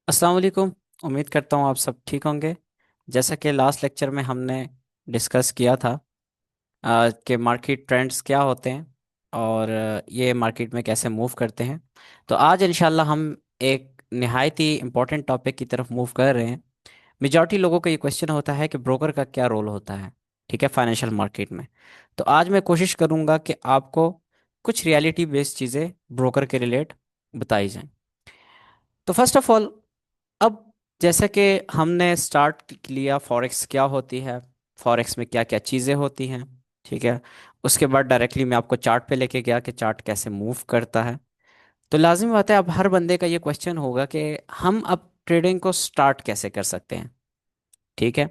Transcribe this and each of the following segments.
अस्सलाम वालेकुम। उम्मीद करता हूँ आप सब ठीक होंगे। जैसा कि लास्ट लेक्चर में हमने डिस्कस किया था कि मार्केट ट्रेंड्स क्या होते हैं और ये मार्केट में कैसे मूव करते हैं। तो आज इंशाल्लाह हम एक नहायत ही इम्पोर्टेंट टॉपिक की तरफ मूव कर रहे हैं। मेजॉरिटी लोगों का ये क्वेश्चन होता है कि ब्रोकर का क्या रोल होता है, ठीक है, फाइनेंशियल मार्केट में। तो आज मैं कोशिश करूंगा कि आपको कुछ रियलिटी बेस्ड चीज़ें ब्रोकर के रिलेट बताई जाएं। तो फर्स्ट ऑफ ऑल, अब जैसे कि हमने स्टार्ट लिया फॉरेक्स क्या होती है, फॉरेक्स में क्या क्या चीज़ें होती हैं, ठीक है। उसके बाद डायरेक्टली मैं आपको चार्ट पे लेके गया कि चार्ट कैसे मूव करता है। तो लाजिमी बात है, अब हर बंदे का ये क्वेश्चन होगा कि हम अब ट्रेडिंग को स्टार्ट कैसे कर सकते हैं, ठीक है।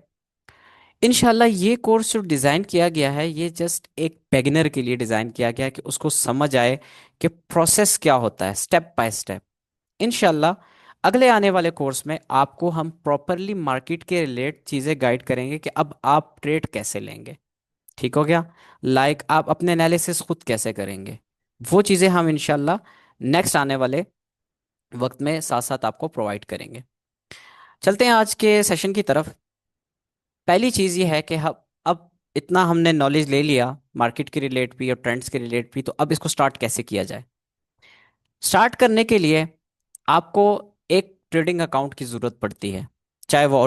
इंशाल्लाह ये कोर्स जो डिज़ाइन किया गया है ये जस्ट एक बेगिनर के लिए डिज़ाइन किया गया है कि उसको समझ आए कि प्रोसेस क्या होता है स्टेप बाय स्टेप। इनशाला अगले आने वाले कोर्स में आपको हम प्रॉपरली मार्केट के रिलेट चीज़ें गाइड करेंगे कि अब आप ट्रेड कैसे लेंगे, ठीक हो गया। आप अपने एनालिसिस खुद कैसे करेंगे, वो चीज़ें हम इनशाला नेक्स्ट आने वाले वक्त में साथ साथ आपको प्रोवाइड करेंगे। चलते हैं आज के सेशन की तरफ। पहली चीज़ ये है कि हम अब इतना हमने नॉलेज ले लिया मार्केट के रिलेट भी और ट्रेंड्स के रिलेट भी, तो अब इसको स्टार्ट कैसे किया जाए। स्टार्ट करने के लिए आपको एक ट्रेडिंग अकाउंट की ज़रूरत पड़ती है, चाहे वो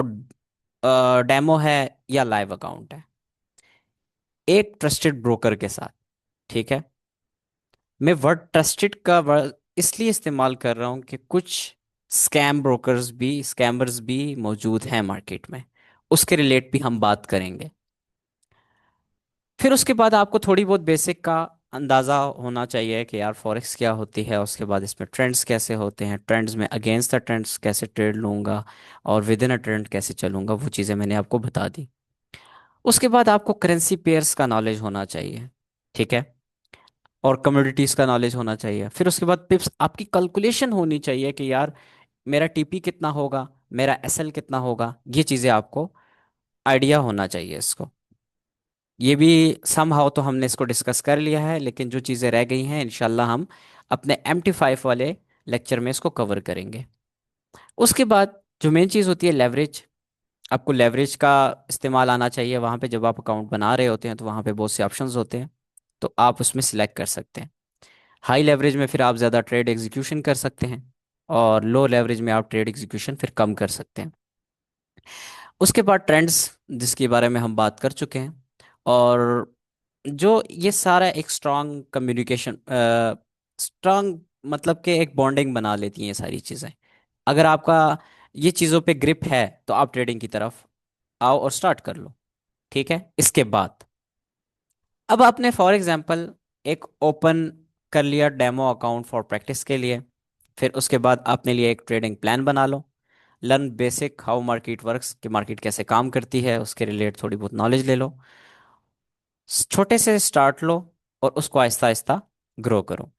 डेमो है या लाइव अकाउंट है, एक ट्रस्टेड ब्रोकर के साथ, ठीक है। मैं वर्ड ट्रस्टेड का वर्ड इसलिए इस्तेमाल कर रहा हूं कि कुछ स्कैमर्स भी मौजूद हैं मार्केट में, उसके रिलेट भी हम बात करेंगे। फिर उसके बाद आपको थोड़ी बहुत बेसिक का अंदाज़ा होना चाहिए कि यार फॉरेक्स क्या होती है, उसके बाद इसमें ट्रेंड्स कैसे होते हैं, ट्रेंड्स में अगेंस्ट द ट्रेंड्स कैसे ट्रेड लूंगा और विद इन अ ट्रेंड कैसे चलूंगा, वो चीज़ें मैंने आपको बता दी। उसके बाद आपको करेंसी पेयर्स का नॉलेज होना चाहिए, ठीक है, और कमोडिटीज़ का नॉलेज होना चाहिए। फिर उसके बाद पिप्स आपकी कैलकुलेशन होनी चाहिए कि यार मेरा टीपी कितना होगा, मेरा एसएल कितना होगा, ये चीज़ें आपको आइडिया होना चाहिए इसको। ये भी समहाउ तो हमने इसको डिस्कस कर लिया है, लेकिन जो चीज़ें रह गई हैं इंशाल्लाह हम अपने MT5 वाले लेक्चर में इसको कवर करेंगे। उसके बाद जो मेन चीज़ होती है लेवरेज, आपको लेवरेज का इस्तेमाल आना चाहिए। वहाँ पे जब आप अकाउंट बना रहे होते हैं तो वहाँ पे बहुत से ऑप्शंस होते हैं, तो आप उसमें सिलेक्ट कर सकते हैं। हाई लेवरेज में फिर आप ज़्यादा ट्रेड एग्जीक्यूशन कर सकते हैं, और लो लेवरेज में आप ट्रेड एग्जीक्यूशन फिर कम कर सकते हैं। उसके बाद ट्रेंड्स, जिसके बारे में हम बात कर चुके हैं, और जो ये सारा एक स्ट्रांग कम्युनिकेशन, स्ट्रांग मतलब कि एक बॉन्डिंग बना लेती हैं ये सारी चीज़ें। अगर आपका ये चीज़ों पे ग्रिप है तो आप ट्रेडिंग की तरफ आओ और स्टार्ट कर लो, ठीक है। इसके बाद अब आपने फॉर एग्जांपल एक ओपन कर लिया डेमो अकाउंट फॉर प्रैक्टिस के लिए। फिर उसके बाद आपने लिए एक ट्रेडिंग प्लान बना लो, learn basic how market works, कि मार्केट कैसे काम करती है, उसके रिलेट थोड़ी बहुत नॉलेज ले लो। छोटे से स्टार्ट लो और उसको आहिस्ता आहिस्ता ग्रो करो,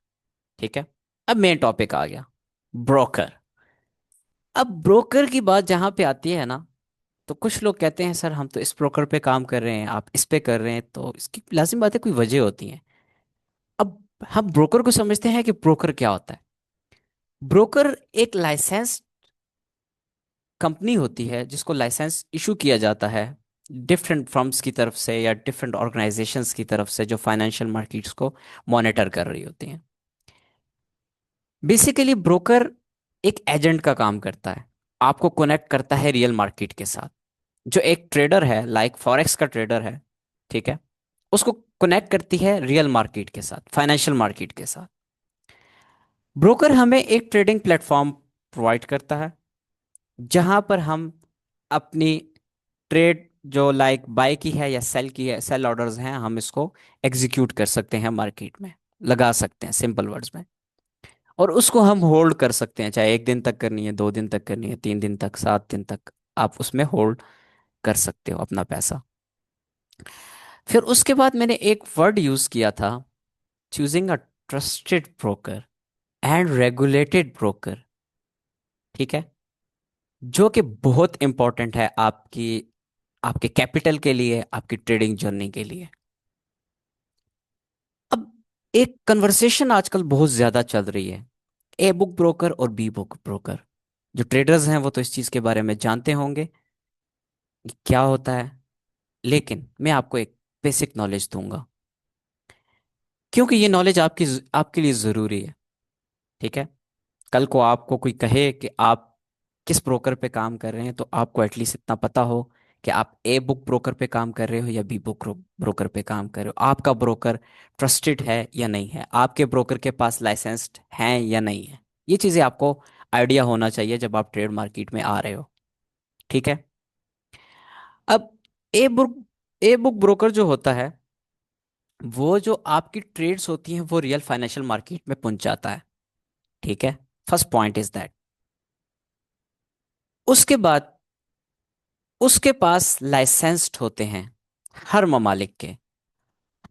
ठीक है। अब मेन टॉपिक आ गया, ब्रोकर। अब ब्रोकर की बात जहां पे आती है ना, तो कुछ लोग कहते हैं सर हम तो इस ब्रोकर पे काम कर रहे हैं, आप इस पे कर रहे हैं, तो इसकी लाजिम बात है कोई वजह होती है। अब हम ब्रोकर को समझते हैं कि ब्रोकर क्या होता है। ब्रोकर एक लाइसेंस कंपनी होती है जिसको लाइसेंस इशू किया जाता है डिफरेंट फर्म्स की तरफ से या डिफरेंट ऑर्गेनाइजेशंस की तरफ से, जो फाइनेंशियल मार्केट्स को मॉनिटर कर रही होती हैं। बेसिकली ब्रोकर एक एजेंट का काम करता है, आपको कनेक्ट करता है रियल मार्केट के साथ। जो एक ट्रेडर है, लाइक फॉरेक्स का ट्रेडर है, ठीक है, उसको कनेक्ट करती है रियल मार्केट के साथ, फाइनेंशियल मार्केट के साथ। ब्रोकर हमें एक ट्रेडिंग प्लेटफॉर्म प्रोवाइड करता है जहां पर हम अपनी ट्रेड जो लाइक बाय की है या सेल की है, सेल ऑर्डर्स हैं, हम इसको एग्जीक्यूट कर सकते हैं, मार्केट में लगा सकते हैं सिंपल वर्ड्स में। और उसको हम होल्ड कर सकते हैं, चाहे 1 दिन तक करनी है, 2 दिन तक करनी है, 3 दिन तक, 7 दिन तक आप उसमें होल्ड कर सकते हो अपना पैसा। फिर उसके बाद मैंने एक वर्ड यूज किया था, choosing a trusted broker and regulated broker, ठीक है, जो कि बहुत इंपॉर्टेंट है आपकी, आपके कैपिटल के लिए, आपकी ट्रेडिंग जर्नी के लिए। अब एक कन्वर्सेशन आजकल बहुत ज्यादा चल रही है, ए बुक ब्रोकर और बी बुक ब्रोकर। जो ट्रेडर्स हैं वो तो इस चीज़ के बारे में जानते होंगे कि क्या होता है, लेकिन मैं आपको एक बेसिक नॉलेज दूंगा, क्योंकि ये नॉलेज आपके लिए ज़रूरी है। ठीक है। कल को आपको कोई कहे कि आप किस ब्रोकर पे काम कर रहे हैं, तो आपको एटलीस्ट इतना पता हो कि आप ए बुक ब्रोकर पे काम कर रहे हो या बी बुक ब्रोकर पे काम कर रहे हो, आपका ब्रोकर ट्रस्टेड है या नहीं है, आपके ब्रोकर के पास लाइसेंस्ड हैं या नहीं है। ये चीज़ें आपको आइडिया होना चाहिए जब आप ट्रेड मार्केट में आ रहे हो। ठीक है। अब a book a book broker जो होता है, वो जो आपकी ट्रेड्स होती हैं वो रियल फाइनेंशियल मार्केट में पहुंचाता है। ठीक है। First point is that. उसके बाद उसके पास लाइसेंस्ड होते हैं हर ममालिक के,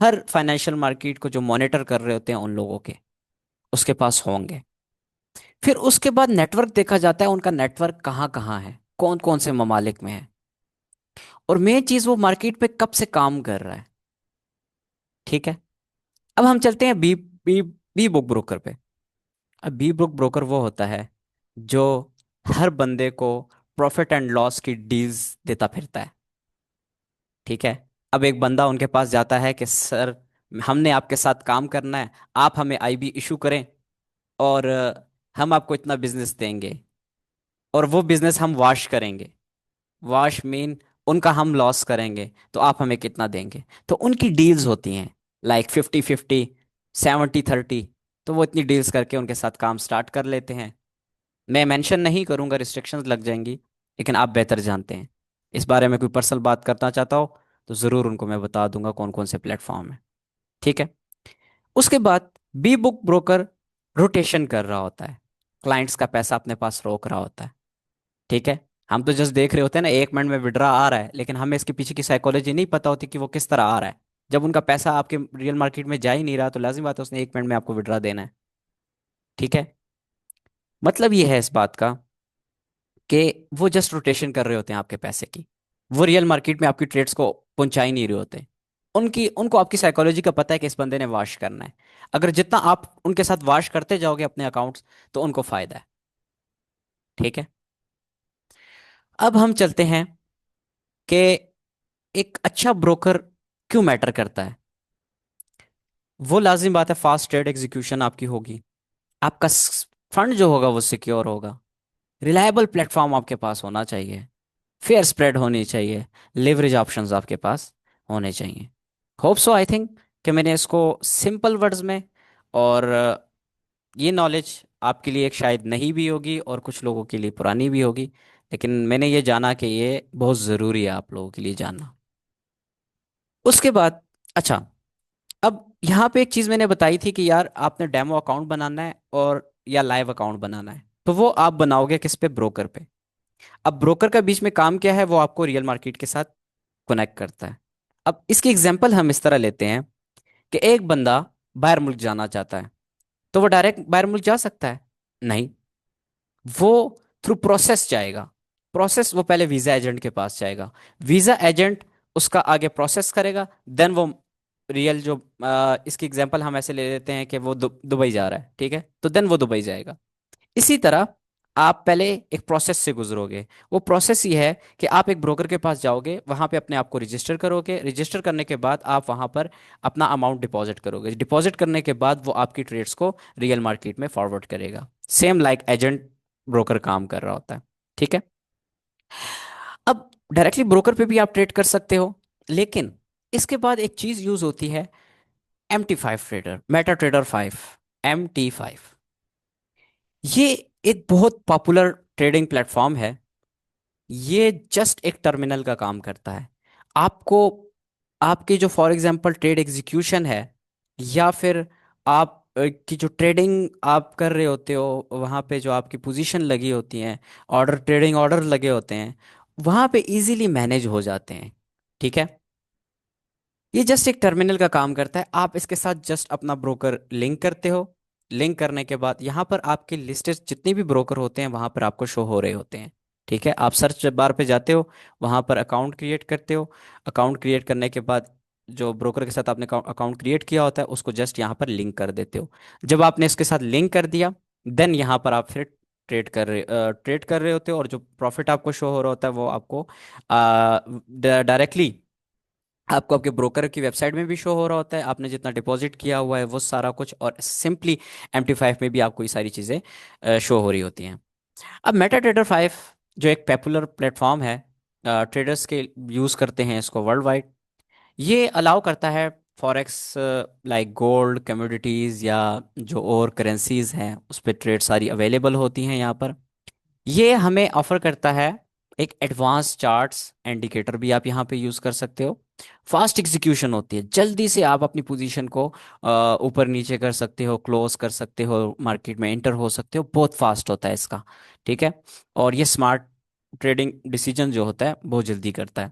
हर फाइनेंशियल मार्केट को जो मॉनिटर कर रहे होते हैं उन लोगों के, उसके पास होंगे। फिर उसके बाद नेटवर्क देखा जाता है, उनका नेटवर्क कहाँ कहाँ है, कौन कौन से ममालिक में है, और मेन चीज वो मार्केट पे कब से काम कर रहा है। ठीक है। अब हम चलते हैं बी बी बुक ब्रोकर पे। अब बी बुक ब्रोकर वो होता है जो हर बंदे को प्रॉफिट एंड लॉस की डील्स देता फिरता है। ठीक है। अब एक बंदा उनके पास जाता है कि सर, हमने आपके साथ काम करना है, आप हमें आईबी इशू करें, और हम आपको इतना बिजनेस देंगे, और वो बिजनेस हम वॉश करेंगे। वॉश मीन उनका हम लॉस करेंगे, तो आप हमें कितना देंगे। तो उनकी डील्स होती हैं लाइक 50-50, 70-30। तो वो इतनी डील्स करके उनके साथ काम स्टार्ट कर लेते हैं। मैं मेंशन नहीं करूंगा, रिस्ट्रिक्शंस लग जाएंगी, लेकिन आप बेहतर जानते हैं। इस बारे में कोई पर्सनल बात करना चाहता हो तो ज़रूर उनको मैं बता दूंगा कौन कौन से प्लेटफॉर्म है। ठीक है। उसके बाद बी बुक ब्रोकर रोटेशन कर रहा होता है, क्लाइंट्स का पैसा अपने पास रोक रहा होता है। ठीक है। हम तो जस्ट देख रहे होते हैं ना, 1 मिनट में विड्रा आ रहा है, लेकिन हमें इसके पीछे की साइकोलॉजी नहीं पता होती कि वो किस तरह आ रहा है। जब उनका पैसा आपके रियल मार्केट में जा ही नहीं रहा, तो लाजिम बात है उसने 1 मिनट में आपको विड्रा देना है। ठीक है। मतलब ये है इस बात का कि वो जस्ट रोटेशन कर रहे होते हैं आपके पैसे की, वो रियल मार्केट में आपकी ट्रेड्स को पहुंचा ही नहीं रहे होते। उनकी उनको आपकी साइकोलॉजी का पता है कि इस बंदे ने वाश करना है। अगर जितना आप उनके साथ वाश करते जाओगे अपने अकाउंट्स, तो उनको फायदा है। ठीक है। अब हम चलते हैं कि एक अच्छा ब्रोकर क्यों मैटर करता है। वो लाजिम बात है, फास्ट ट्रेड एग्जीक्यूशन आपकी होगी, आपका फंड जो होगा वो सिक्योर होगा, रिलायबल प्लेटफॉर्म आपके पास होना चाहिए, फेयर स्प्रेड होनी चाहिए, लिवरेज ऑप्शंस आपके पास होने चाहिए। होप सो, आई थिंक कि मैंने इसको सिंपल वर्ड्स में, और ये नॉलेज आपके लिए एक शायद नहीं भी होगी और कुछ लोगों के लिए पुरानी भी होगी, लेकिन मैंने ये जाना कि ये बहुत ज़रूरी है आप लोगों के लिए जानना। उसके बाद, अच्छा, अब यहाँ पे एक चीज़ मैंने बताई थी कि यार आपने डेमो अकाउंट बनाना है और या लाइव अकाउंट बनाना है, तो वो आप बनाओगे किस पे, ब्रोकर पे। अब ब्रोकर का बीच में काम क्या है, वो आपको रियल मार्केट के साथ कनेक्ट करता है। अब इसकी एग्जांपल हम इस तरह लेते हैं कि एक बंदा बाहर मुल्क जाना चाहता है, तो वो डायरेक्ट बाहर मुल्क जा सकता है? नहीं। वो थ्रू प्रोसेस जाएगा। प्रोसेस, वो पहले वीजा एजेंट के पास जाएगा, वीजा एजेंट उसका आगे प्रोसेस करेगा, देन वो रियल जो इसकी एग्जांपल हम ऐसे ले लेते हैं कि वो दुबई जा रहा है, ठीक है, तो देन वो दुबई जाएगा। इसी तरह आप पहले एक प्रोसेस से गुजरोगे। वो प्रोसेस ये है कि आप एक ब्रोकर के पास जाओगे, वहां पे अपने आप को रजिस्टर करोगे, रजिस्टर करने के बाद आप वहां पर अपना अमाउंट डिपॉजिट करोगे, डिपॉजिट करने के बाद वो आपकी ट्रेड्स को रियल मार्केट में फॉरवर्ड करेगा। सेम लाइक एजेंट ब्रोकर काम कर रहा होता है। ठीक है। अब डायरेक्टली ब्रोकर पे भी आप ट्रेड कर सकते हो, लेकिन इसके बाद एक चीज यूज होती है, MT5 trader, Meta trader 5, MT5। ये एक बहुत पॉपुलर ट्रेडिंग प्लेटफॉर्म है। ये जस्ट एक टर्मिनल का काम करता है। आपको आपकी जो फॉर एग्जांपल ट्रेड एग्जीक्यूशन है, या फिर आप की जो ट्रेडिंग आप कर रहे होते हो, वहाँ पे जो आपकी पोजीशन लगी होती हैं, ऑर्डर, ट्रेडिंग ऑर्डर लगे होते हैं, वहाँ पे इजीली मैनेज हो जाते हैं। ठीक है। ये जस्ट एक टर्मिनल का काम करता है, आप इसके साथ जस्ट अपना ब्रोकर लिंक करते हो। लिंक करने के बाद यहाँ पर आपके लिस्टेड जितने भी ब्रोकर होते हैं वहाँ पर आपको शो हो रहे होते हैं। ठीक है। आप सर्च बार पे जाते हो, वहाँ पर अकाउंट क्रिएट करते हो। अकाउंट क्रिएट करने के बाद जो ब्रोकर के साथ आपने अकाउंट क्रिएट किया होता है उसको जस्ट यहाँ पर लिंक कर देते हो। जब आपने इसके साथ लिंक कर दिया, देन यहाँ पर आप फिर ट्रेड कर रहे होते हो, और जो प्रॉफिट आपको शो हो रहा होता है वो आपको डायरेक्टली आपको आपके ब्रोकर की वेबसाइट में भी शो हो रहा होता है, आपने जितना डिपॉजिट किया हुआ है वो सारा कुछ, और सिंपली MT5 में भी आपको ये सारी चीज़ें शो हो रही होती हैं। अब MetaTrader 5 जो एक पॉपुलर प्लेटफॉर्म है, ट्रेडर्स के यूज़ करते हैं इसको वर्ल्ड वाइड। ये अलाउ करता है फॉरेक्स लाइक गोल्ड, कमोडिटीज़, या जो और करेंसीज हैं उस पर ट्रेड सारी अवेलेबल होती हैं यहाँ पर। ये हमें ऑफर करता है एक एडवांस चार्ट्स इंडिकेटर भी आप यहाँ पे यूज़ कर सकते हो। फास्ट एग्जीक्यूशन होती है, जल्दी से आप अपनी पोजीशन को ऊपर नीचे कर सकते हो, क्लोज कर सकते हो, मार्केट में एंटर हो सकते हो, बहुत फास्ट होता है इसका। ठीक है। और ये स्मार्ट ट्रेडिंग डिसीजन जो होता है बहुत जल्दी करता है।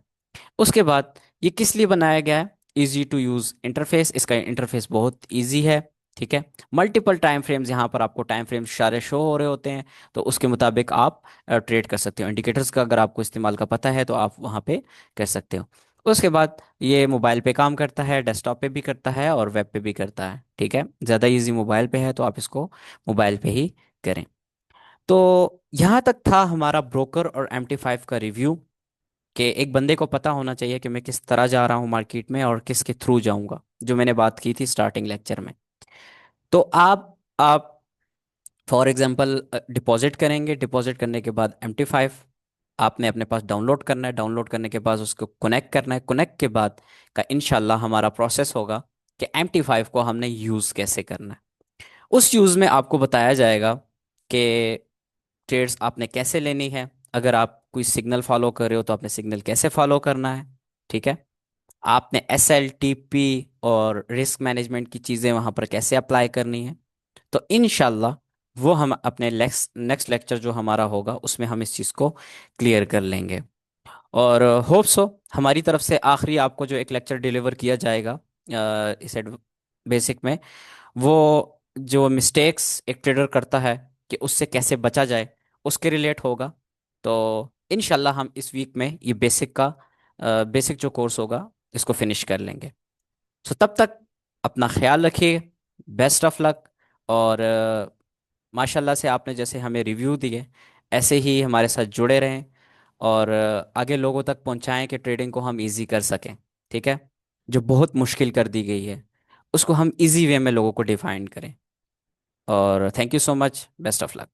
उसके बाद ये किस लिए बनाया गया है? इजी टू यूज इंटरफेस, इसका इंटरफेस बहुत इजी है। ठीक है। मल्टीपल टाइम फ्रेम्स, यहाँ पर आपको टाइम फ्रेम्स सारे शो हो रहे होते हैं, तो उसके मुताबिक आप ट्रेड कर सकते हो। इंडिकेटर्स का अगर आपको इस्तेमाल का पता है तो आप वहाँ पे कर सकते हो। उसके बाद ये मोबाइल पे काम करता है, डेस्कटॉप पे भी करता है और वेब पे भी करता है। ठीक है। ज़्यादा इजी मोबाइल पे है तो आप इसको मोबाइल पे ही करें। तो यहाँ तक था हमारा ब्रोकर और MT5 का रिव्यू, कि एक बंदे को पता होना चाहिए कि मैं किस तरह जा रहा हूँ मार्केट में और किसके थ्रू जाऊंगा, जो मैंने बात की थी स्टार्टिंग लेक्चर में। तो आप फॉर एग्जांपल डिपॉजिट करेंगे, डिपॉजिट करने के बाद MT5 आपने अपने पास डाउनलोड करना है, डाउनलोड करने के बाद उसको कनेक्ट करना है, कनेक्ट के बाद का इंशाल्लाह हमारा प्रोसेस होगा कि MT5 को हमने यूज़ कैसे करना है। उस यूज़ में आपको बताया जाएगा कि ट्रेड्स आपने कैसे लेनी है, अगर आप कोई सिग्नल फॉलो कर रहे हो तो आपने सिग्नल कैसे फॉलो करना है। ठीक है। आपने SLTP और रिस्क मैनेजमेंट की चीज़ें वहाँ पर कैसे अप्लाई करनी है। तो इनशाला वो हम अपने नेक्स्ट लेक्चर जो हमारा होगा उसमें हम इस चीज़ को क्लियर कर लेंगे। और होप सो हमारी तरफ से आखिरी आपको जो एक लेक्चर डिलीवर किया जाएगा इस बेसिक में, वो जो मिस्टेक्स एक ट्रेडर करता है कि उससे कैसे बचा जाए उसके रिलेट होगा। तो इनशाला हम इस वीक में ये बेसिक जो कोर्स होगा इसको फिनिश कर लेंगे। सो तब तक अपना ख्याल रखिए। Best of luck. और माशाल्लाह से आपने जैसे हमें रिव्यू दिए ऐसे ही हमारे साथ जुड़े रहें, और आगे लोगों तक पहुंचाएं कि ट्रेडिंग को हम इजी कर सकें। ठीक है। जो बहुत मुश्किल कर दी गई है उसको हम इजी वे में लोगों को डिफाइन करें। और thank you so much. Best of luck.